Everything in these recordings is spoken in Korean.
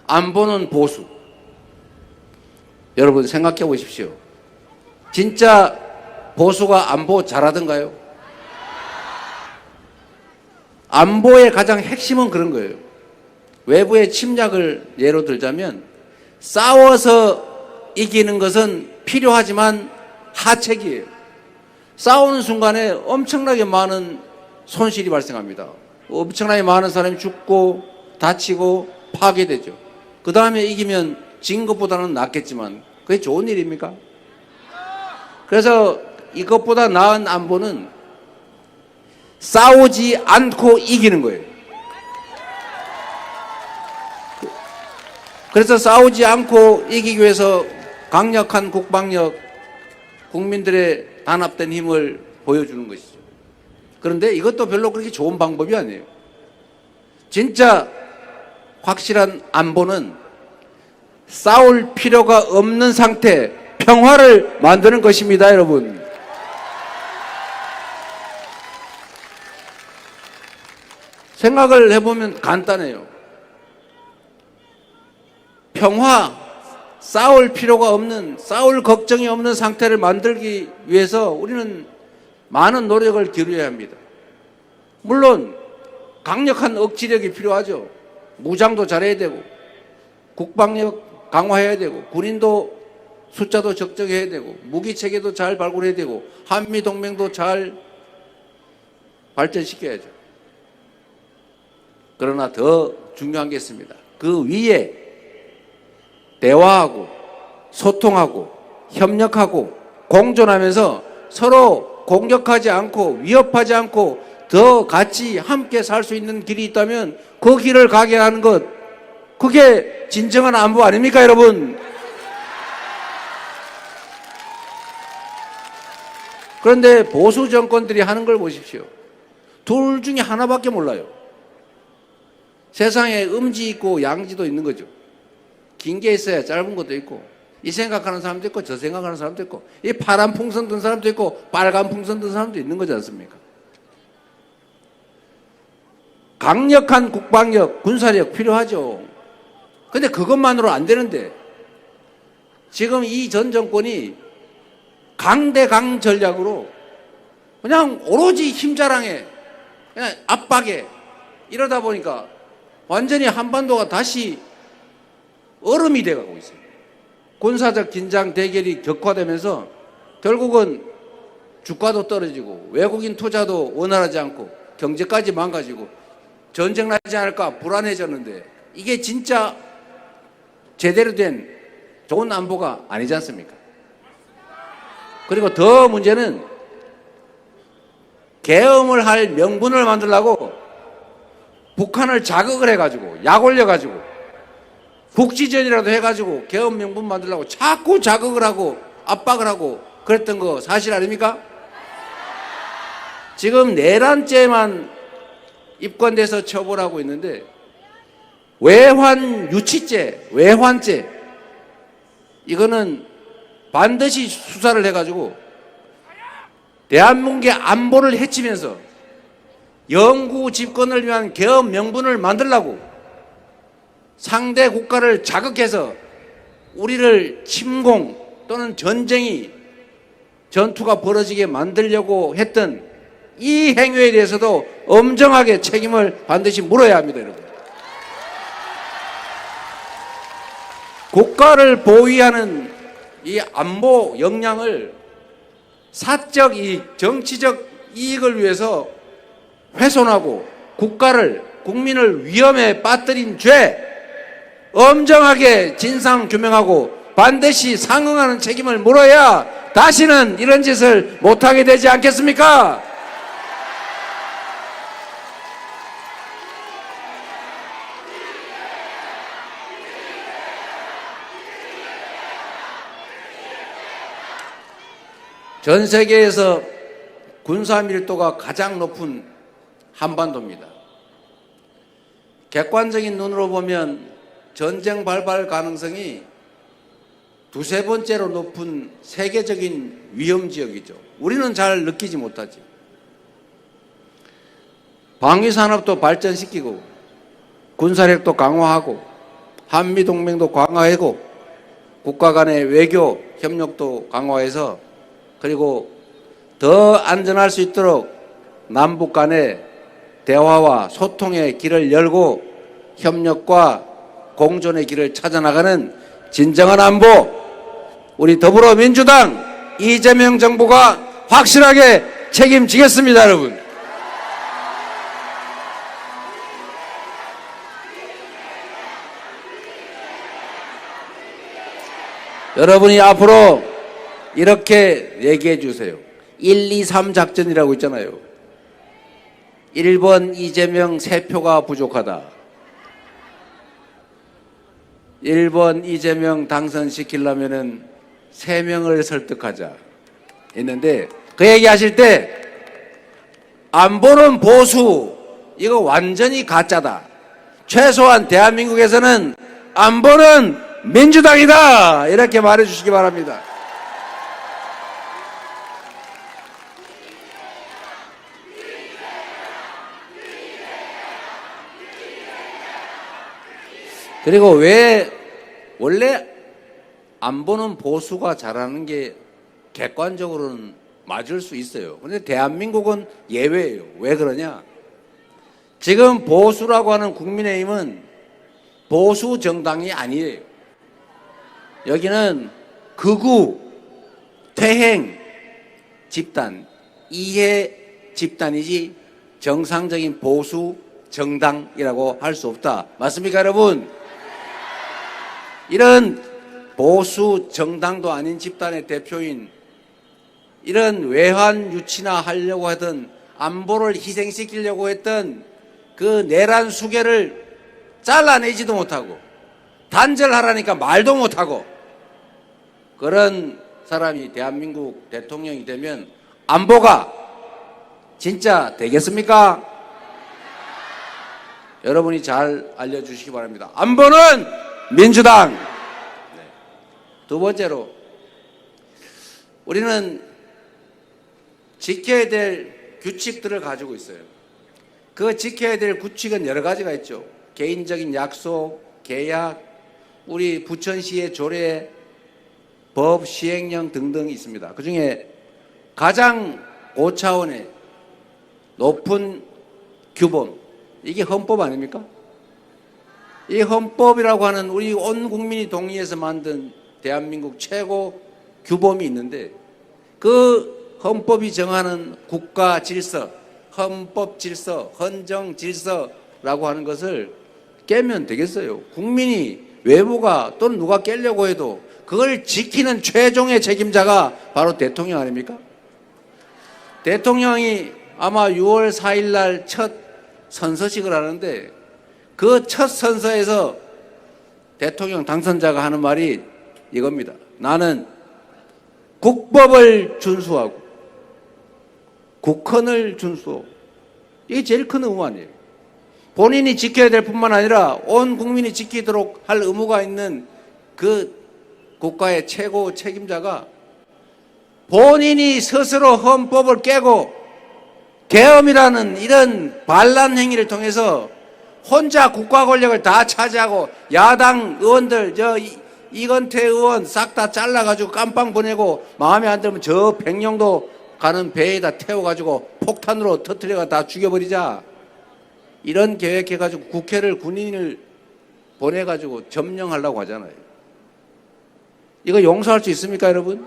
안보는 보수. 여러분 생각해 보십시오. 진짜 보수가 안보 잘하던가요? 안보의 가장 핵심은 그런 거예요. 외부의 침략을 예로 들자면 싸워서 이기는 것은 필요하지만 하책이에요. 싸우는 순간에 엄청나게 많은 손실이 발생합니다. 엄청나게 많은 사람이 죽고 다치고 파괴되죠. 그 다음에 이기면 진 것보다는 낫겠지만 그게 좋은 일입니까? 그래서 이것보다 나은 안보는 싸우지 않고 이기는 거예요. 그래서 싸우지 않고 이기기 위해서 강력한 국방력, 국민들의 단합된 힘을 보여주는 것이죠. 그런데 이것도 별로 그렇게 좋은 방법이 아니에요. 진짜 확실한 안보는 싸울 필요가 없는 상태, 평화를 만드는 것입니다, 여러분. 생각을 해보면 간단해요. 평화, 싸울 필요가 없는, 싸울 걱정이 없는 상태를 만들기 위해서 우리는 많은 노력을 기울여야 합니다. 물론 강력한 억지력이 필요하죠. 무장도 잘해야 되고 국방력 강화해야 되고 군인도 숫자도 적정해야 되고 무기 체계도 잘 발굴해야 되고 한미 동맹도 잘 발전시켜야죠. 그러나 더 중요한 게 있습니다. 그 위에 대화하고 소통하고 협력하고 공존하면서 서로 공격하지 않고 위협하지 않고 더 같이 함께 살 수 있는 길이 있다면 그 길을 가게 하는 것, 그게 진정한 안보 아닙니까, 여러분? 그런데 보수 정권들이 하는 걸 보십시오. 둘 중에 하나밖에 몰라요. 세상에 음지 있고 양지도 있는 거죠. 긴 게 있어야 짧은 것도 있고, 이 생각하는 사람도 있고 저 생각하는 사람도 있고, 이 파란 풍선 든 사람도 있고 빨간 풍선 든 사람도 있는 거지 않습니까? 강력한 국방력, 군사력 필요하죠. 근데 그것만으로 안 되는데 지금 이 전 정권이 강대강 전략으로 그냥 오로지 힘자랑에 그냥 압박에 이러다 보니까 완전히 한반도가 다시 얼음이 돼가고 있어요. 군사적 긴장 대결이 격화되면서 결국은 주가도 떨어지고 외국인 투자도 원활하지 않고 경제까지 망가지고 전쟁 나지 않을까 불안해졌는데 이게 진짜 제대로 된 좋은 안보가 아니지 않습니까? 그리고 더 문제는 계엄을 할 명분을 만들려고 북한을 자극을 해가지고 약 올려가지고 국지전이라도 해가지고 계엄 명분 만들려고 자꾸 자극을 하고 압박을 하고 그랬던 거 사실 아닙니까? 지금 내란죄만 입건돼서 처벌하고 있는데 외환 유치죄, 외환죄 이거는 반드시 수사를 해가지고 대한민국의 안보를 해치면서 영구 집권을 위한 계엄 명분을 만들려고 상대 국가를 자극해서 우리를 침공 또는 전쟁이 전투가 벌어지게 만들려고 했던 이 행위에 대해서도 엄정하게 책임을 반드시 물어야 합니다, 여러분. 국가를 보위하는 이 안보 역량을 사적 이익, 정치적 이익을 위해서 훼손하고 국가를, 국민을 위험에 빠뜨린 죄 엄정하게 진상 규명하고 반드시 상응하는 책임을 물어야 다시는 이런 짓을 못하게 되지 않겠습니까? 전 세계에서 군사 밀도가 가장 높은 한반도입니다. 객관적인 눈으로 보면 전쟁 발발 가능성이 두세 번째로 높은 세계적인 위험 지역이죠. 우리는 잘 느끼지 못하지. 방위산업도 발전시키고 군사력도 강화하고 한미동맹도 강화하고 국가 간의 외교 협력도 강화해서 그리고 더 안전할 수 있도록 남북 간의 대화와 소통의 길을 열고 협력과 공존의 길을 찾아나가는 진정한 안보, 우리 더불어민주당 이재명 정부가 확실하게 책임지겠습니다, 여러분. 여러분이 앞으로 이렇게 얘기해 주세요. 1, 2, 3 작전이라고 있잖아요. 1번 이재명 3표가 부족하다. 1번 이재명 당선시키려면은 3명을 설득하자. 했는데 그 얘기 하실 때 안보는 보수, 이거 완전히 가짜다. 최소한 대한민국에서는 안보는 민주당이다. 이렇게 말해 주시기 바랍니다. 그리고 왜 원래 안보는 보수가 잘하는 게 객관적으로는 맞을 수 있어요. 그런데 대한민국은 예외예요. 왜 그러냐? 지금 보수라고 하는 국민의힘은 보수 정당이 아니에요. 여기는 극우, 퇴행 집단, 이해 집단이지 정상적인 보수 정당이라고 할 수 없다. 맞습니까, 여러분? 이런 보수 정당도 아닌 집단의 대표인 이런 외환 유치나 하려고 하던 안보를 희생시키려고 했던 그 내란 수계를 잘라내지도 못하고 단절하라니까 말도 못하고 그런 사람이 대한민국 대통령이 되면 안보가 진짜 되겠습니까? 여러분이 잘 알려주시기 바랍니다. 안보는 민주당. 두 번째로 우리는 지켜야 될 규칙들을 가지고 있어요. 그 지켜야 될 규칙은 여러 가지가 있죠. 개인적인 약속, 계약, 우리 부천시의 조례, 법, 시행령 등등 있습니다. 그중에 가장 고차원의 높은 규범, 이게 헌법 아닙니까? 이 헌법이라고 하는 우리 온 국민이 동의해서 만든 대한민국 최고 규범이 있는데 그 헌법이 정하는 국가 질서, 헌법 질서, 헌정 질서라고 하는 것을 깨면 되겠어요. 국민이 외부가 또는 누가 깨려고 해도 그걸 지키는 최종의 책임자가 바로 대통령 아닙니까? 대통령이 아마 6월 4일 날 첫 선서식을 하는데 그 첫 선서에서 대통령 당선자가 하는 말이 이겁니다. 나는 국법을 준수하고 국헌을 준수하고, 이게 제일 큰 의무 아니에요. 본인이 지켜야 될 뿐만 아니라 온 국민이 지키도록 할 의무가 있는 그 국가의 최고 책임자가 본인이 스스로 헌법을 깨고 계엄이라는 이런 반란 행위를 통해서 혼자 국가 권력을 다 차지하고 야당 의원들 이건태 의원 싹 다 잘라가지고 깜빵 보내고 마음에 안 들면 저 백령도 가는 배에다 태워가지고 폭탄으로 터뜨려가 다 죽여버리자, 이런 계획해가지고 국회를 군인을 보내가지고 점령하려고 하잖아요. 이거 용서할 수 있습니까, 여러분?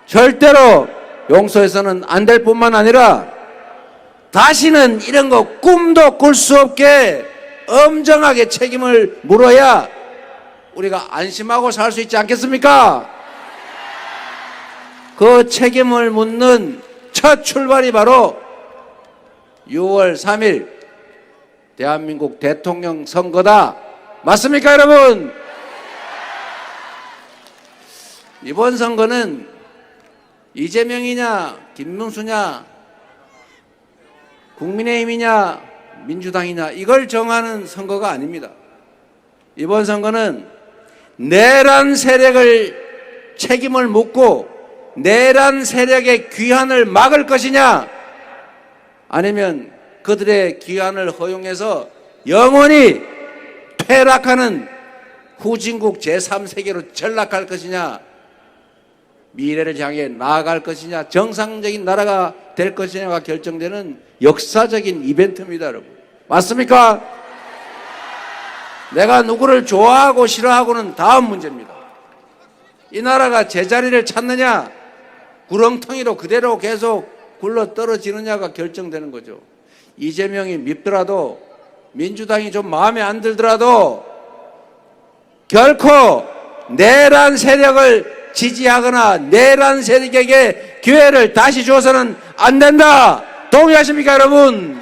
절대로 용서해서는 안 될 뿐만 아니라 다시는 이런 거 꿈도 꿀 수 없게 엄정하게 책임을 물어야 우리가 안심하고 살 수 있지 않겠습니까? 그 책임을 묻는 첫 출발이 바로 6월 3일 대한민국 대통령 선거다. 맞습니까, 여러분? 이번 선거는 이재명이냐 김문수냐 국민의힘이냐 민주당이냐 이걸 정하는 선거가 아닙니다. 이번 선거는 내란 세력을 책임을 묻고 내란 세력의 귀환을 막을 것이냐, 아니면 그들의 귀환을 허용해서 영원히 폐락하는 후진국 제3세계로 전락할 것이냐, 미래를 향해 나아갈 것이냐, 정상적인 나라가 될 것이냐가 결정되는 역사적인 이벤트입니다, 여러분. 맞습니까? 내가 누구를 좋아하고 싫어하고는 다음 문제입니다. 이 나라가 제자리를 찾느냐, 구렁텅이로 그대로 계속 굴러 떨어지느냐가 결정되는 거죠. 이재명이 밉더라도, 민주당이 좀 마음에 안 들더라도 결코 내란 세력을 지지하거나 내란 세력에게 기회를 다시 줘서는 안 된다. 동의하십니까, 여러분?